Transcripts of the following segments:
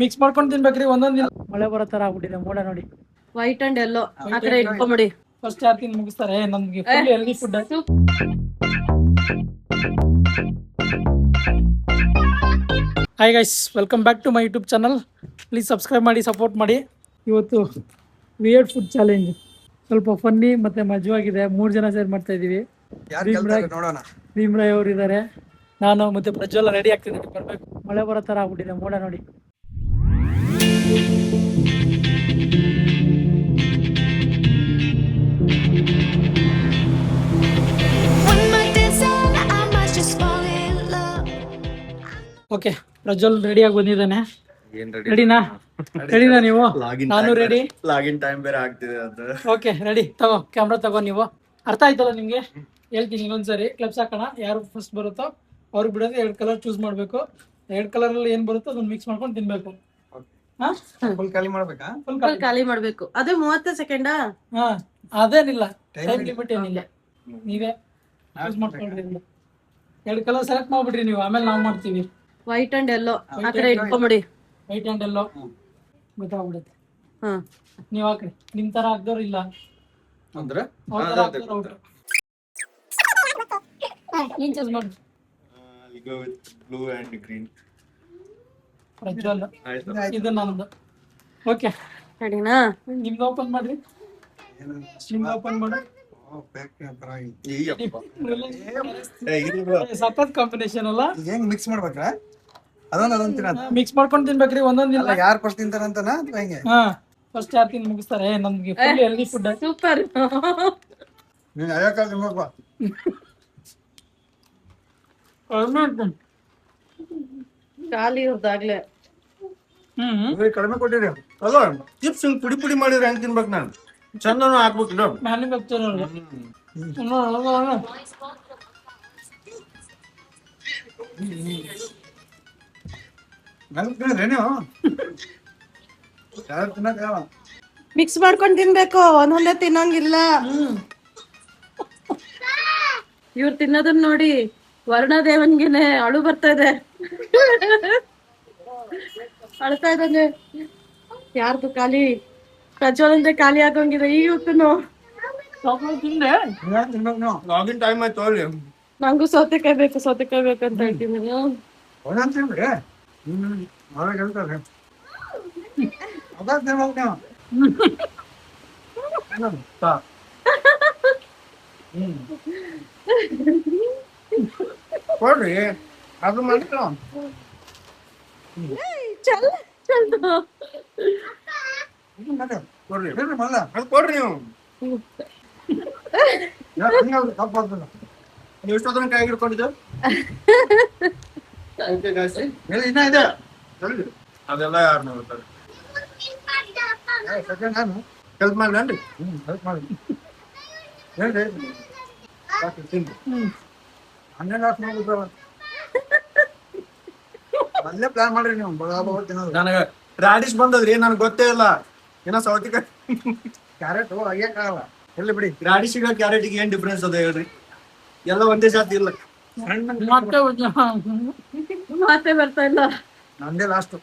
Mix ಮಾಡ್ಕೊಂಡು ತಿನ್ಬೇಕ್ರಿ ಒಂದೊಂದ್ ದಿನ ಮಳೆ ಬರೋ ತರ ಆಗ್ಬಿಟ್ಟಿದೆ ಮೋಡ ನೋಡಿ. ವೈಟ್ ಅಂಡ್ ಎಲ್ಲೋ ಆ ಕಡೆ ಇಟ್ಕೊಂಬಿಡಿ. ಫಸ್ಟ್ ಯಾರು ತಿಂದು ಮುಗಿಸ್ತಾರೆ? ನಮ್ಗೆ full healthy food. Hi guys, welcome back to my YouTube channel. Please subscribe ಮಾಡಿ, ಸಪೋರ್ಟ್ ಮಾಡಿ. ಇವತ್ತು ವಿಯರ್ಡ್ ಫುಡ್ ಚಾಲೆಂಜ್ ಸ್ವಲ್ಪ ಫನ್ನಿ ಮತ್ತೆ ಮಜವಾಗಿದೆ. 3 ಜನ ಸೇರ್ ಮಾಡ್ತಾ ಇದೀವಿ. ಭೀಮ್ರಾಯ್ ಅವರು ಇದ್ದಾರೆ, ನಾನು ಮತ್ತೆ ಪ್ರಜ್ವಲ್ ರೆಡಿ ಆಗ್ತಿದ್ದೀನಿ. ಬರ್ಬೇಕು. ಮಳೆ ಬರೋ ತರ ಆಗ್ಬಿಟ್ಟಿದೆ ಮೋಡ ನೋಡಿ. ಓಕೆ, ಪ್ರಜ್ವಲ್ ರೆಡಿ ಆಗಿ ಬಂದಿದ್ದಾನೆ. ರೆಡಿನಾ ನೀವು? ನಾನು ರೆಡಿ. ಲಾಗಿನ್ ಟೈಮ್ ಬೇರೆ ಆಗ್ತಿದೆ ಅದು. Okay, ready. ತಗೋ ಕ್ಯಾಮ್ರಾ ತಗೋ. ನೀವು ಅರ್ಥ ಆಯ್ತಲ್ಲ ನಿಮ್ಗೆ? ಹೇಳ್ತೀನಿ ಇನ್ನೊಂದ್ಸರಿ. ಕ್ಲಬ್ಸ್ ಹಾಕೋಣ. ಯಾರು ಫಸ್ಟ್ ಬರುತ್ತೋ ಅವ್ರಿಗೆ ಬಿಡೋದು. 2 ಕಲರ್ ಚೂಸ್ ಮಾಡ್ಬೇಕು. 2 ಕಲರ್ ಅಲ್ಲಿ ಏನ್ ಬರುತ್ತೋ ಅದನ್ನ ಮಿಕ್ಸ್ ಮಾಡ್ಕೊಂಡು ತಿನ್ಬೇಕು. ಫುಲ್ ಖಾಲಿ ಮಾಡ್ಬೇಕಾ? ಫುಲ್ ಖಾಲಿ ಮಾಡ್ಬೇಕು. ಅದೇ 30 ಸೆಕೆಂಡಾ? ಹಾ, ಅದೇನಿಲ್ಲ, ಟೈಮ್ ಲಿಮಿಟ್ ಏನಿಲ್ಲ. ನೀವೇ ಚೂಸ್ ಮಾಡ್ಕೊಂಡ್ರಿ. 2 ಕಲರ್ ಸೆಲೆಕ್ಟ್ ಮಾಡ್ಬಿಡ್ರಿ ನೀವು, ಆಮೇಲೆ ನಾವು ಮಾಡ್ತೀವಿ. ವೈಟ್ ಅಂಡ್ ಎಲ್ಲೋ ಆ ಕಡೆ ಇಟ್ಕೊಂಬಿಡಿ. ವೈಟ್ ಅಂಡ್ ಎಲ್ಲೋ ಗೊತ್ತಾಗ್ಬಿಡುತ್ತೆ. ಹಾ, ನೀವ್ ಹಾಕ್ರಿ. ನಿಮ್ ತರ ಹಾಕ್ದವ್ರು ಇಲ್ಲ ಅಂದ್ರೆ ನೀನ್ ಚೂಸ್ ಮಾಡಿ. go with blue and green. Prajwal, ಇದು ನಮ್ದು. ಓಕೆ, ರೆಡಿನಾ? ನಿಮ್ದು ಓಪನ್ ಮಾಡ್ರಿ. ನಿಮ್ದು ಓಪನ್ ಮಾಡಿ. ಸಖತ್ ಕಾಂಬಿನೇಷನ್ ಅಲ್ಲ? ಹೆಂಗ್ ಮಿಕ್ಸ್ ಮಾಡ್ಬೇಕ್ರಾ? ಅದೊಂದ್ ಮಿಕ್ಸ್ ಮಾಡ್ಕೊಂಡು ತಿನ್ಬೇಕ್ರಿ ಒಂದೊಂದ್ ದಿನ. ಯಾರು ಫಸ್ಟ್ ತಿಂತಾರಂತನಾ ಅಥವಾ ಹೆಂಗೆ? ಹಾ, ಫಸ್ಟ್ ಯಾರು ತಿಂದು ಮುಗಿಸ್ತಾರೆ? ನಮ್ಗೆ ಫುಲ್ ಹೆಲ್ದಿ ಫುಡ್. ಸೂಪರ್. ನೀನ್ ಅಯ್ಯಕಾಲ್ ತಿನ್ಬೇಕು. ಖಾಲಿ ಇರ್ದಾಗ್ಲೆ ಕಡಿಮೆ ಕೊಟ್ಟಿರಿ ಅಲ್ಲ. ಚಿಪ್ಸ್ ಹಿಂಗ್ ಪುಡಿ ಪುಡಿ ಮಾಡಿದ್ರೆ ಹೆಂಗ್ ತಿನ್ಬೇಕು? ನಾನು ಚಂದನು ಹಾಕ್ಬೇಕಿಲ್ಲ. ಮ್ಯಾನುಫ್ಯಾಕ್ಚರ್ ಮಿಕ್ಸ್ ಮಾಡ್ಕೊಂಡ್ ತಿನ್ಬೇಕು, ಒಂದೊಂದೇ ತಿನ್ನಂಗಿಲ್ಲ. ಇವ್ರು ತಿನ್ನೋದನ್ನ ನೋಡಿ ವರ್ಣದೇವನ್ಗೆನೆ ಅಳು ಬರ್ತಾ ಇದೆ. ಅಳ್ತಾ ಇದ್ದಾನೆ. ಯಾರ್ದು ಖಾಲಿ? ಪ್ರಜ್ವಲಂದ್ರೆ ಖಾಲಿ ಆಗೋಂಗಿದೆ ಈ ಹೊತ್ತನು. ಲಾಗಿನ್ ಟೈಮ್ ಆಯ್ತು ಅಲ್ಲಿ. ನಂಗೂ ಸೌತೆಕಾಯಿ ಬೇಕು ಅಂತ ಹೇಳ್ತೀನಿ. ಕೊಡ್ರಿ, ಅದು ಮಾಡ್ಕೊ. ಕೊಡ್ರಿ ಅದು ಕೊಡ್ರಿ. ನೀವು ಎಷ್ಟೊತ್ತನ ಕೈ ಹಿಡ್ಕೊಂಡಿದ್ದು? ಇನ್ನ ಇದೆ ಅದೆಲ್ಲ ಯಾರು ನೋಡ್ತಾರೆ? ಹೆಲ್ಪ್ ಮಾಡ್ರಿ. ಹೆಲ್ಪ್ ಮಾಡಿ ಹೇಳ್ರಿ. ಮೊದಲೇ ಪ್ಲಾನ್ ಮಾಡ್ರಿ ನೀವು. ನನಗೆ ರಾಡಿಶ್ ಬಂದದ್ರಿ, ನನಗೆ ಗೊತ್ತೇ ಇಲ್ಲ. ಏನೋ ಸೌತಿಕಾಯಿ ಕ್ಯಾರೆಟ್ ಅಯ್ಯಕ್ಕಾಗಲ್ಲ. ಎಲ್ಲಿ ಬಿಡಿ, ರಾಡಿಶಿಗೆ ಕ್ಯಾರೆಟಿಗೆ ಏನ್ ಡಿಫ್ರೆನ್ಸ್ ಅದ ಹೇಳ್ರಿ? ಎಲ್ಲ ಒಂದೇ ಜಾತಿ ಇಲ್ಲ. ಮಾತೇ ಬರ್ತಾ ಇಲ್ಲ. ನಂದೇ ಲಾಸ್ಟ್.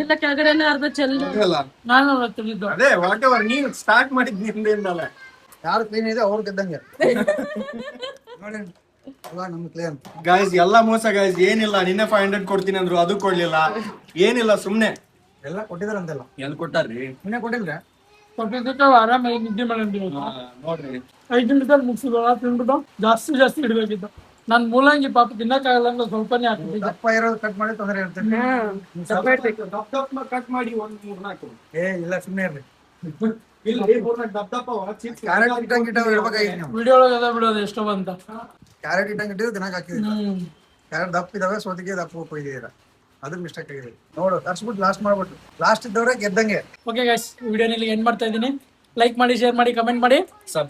ಎಲ್ಲ ಕೆಳಗಡೆ ಅರ್ಧ ಅದೇ ವಾಟ್ ಎವರ್. ನೀನು ಸ್ಟಾರ್ಟ್ ಮಾಡಿದ್ ನಿಂದಲ್ಲ. ಯಾರು ಕ್ಲೀನ್ ಇದೆ ಅವ್ರು ಗೆದ್ದಂಗೆ. ಗೈಸ್ ಎಲ್ಲ ಮೋಸ ಗೈಸ್. ಏನಿಲ್ಲ, ನಿನ್ನೆ 500 ಕೊಡ್ತೀನಿ ಅಂದ್ರು, ಅದು ಕೊಡ್ಲಿಲ್ಲ. ಏನಿಲ್ಲ, ಸುಮ್ನೆ ಎಲ್ಲ ಕೊಟ್ಟಿದಾರಂತೆಲ್ಲ. ಎಲ್ಲಿ ಕೊಟ್ಟಾರ್ರಿ? ನಿನ್ನೆ ಕೊಟ್ಟಿಲ್ರ? ಆರಾಮಾಗಿ ನಿದ್ದೆ ಮಾಡಿದ್ವಿ ನೋಡ್ರಿ. 5 ನಿಮಿಷದಲ್ಲಿ ಮುಗಿಸಿದ ತಿನ್ಬಿಟ್ಟು ಜಾಸ್ತಿ ಇಡ್ಬೇಕಿತ್ತು. ನನ್ ಮೂಲಂಗಿ ಪಾಪ ತಿನ್ನಕ್ಕಾಗಲ್ಲ, ಸ್ವಲ್ಪನೇ ಹಾಕ್ತಿದ್ದೆ. ದಪ್ಪ ಇರೋದು ಕಟ್ ಮಾಡಿ ತೊಂದರೆ ಇರ್ತೇನೆ. ದಪ್ಪ ಕಟ್ ಮಾಡಿ 1-3-4. ಇಲ್ಲ ಸುಮ್ನೆ ಇರ್ರಿ. ವಿಡಿಯೋ ಒಳಗೆ ಬಿಡೋದು ಎಷ್ಟೋ ಬಂತ. ಕ್ಯಾರೆಟ್ ಇಟ್ಟಂಗೆ ಇಟ್ಟಿದ್ದು ದಿನಕ್ಕೆ ಹಾಕಿದ್ದೀರಾ. ಕ್ಯಾರೆಟ್ ದಪ್ಪ ಇದಾವೆ, ಸೌತಿಗೆ ದಪ್ಪ ಕೊಯ್ದಿದ್ದೀರಾ. ಅದು ಮಿಸ್ಟೇಕ್ ಆಗಿದೆ. ನೋಡು, ತರ್ಸ್ಬಿಟ್ಟು ಲಾಸ್ಟ್ ಮಾಡ್ಬಿಟ್ಟು ಲಾಸ್ಟ್ ಇದ್ದವ್ರೆ ಗೆದ್ದಂಗೆ. ಓಕೆ ಗೈಸ್, ವಿಡಿಯೋನಲ್ಲಿ ಎಂಡ್ ಮಾಡ್ತಾ ಇದ್ದೀನಿ. ಲೈಕ್ ಮಾಡಿ, ಶೇರ್ ಮಾಡಿ, ಕಮೆಂಟ್ ಮಾಡಿ,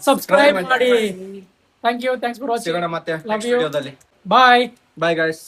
ಸಬ್ಸ್ಕ್ರೈಬ್ ಮಾಡಿ. Thank you, thanks for watching. ಮತ್ತೆ ನೆಕ್ಸ್ಟ್ ವಿಡಿಯೋದಲ್ಲಿ. Bye bye guys.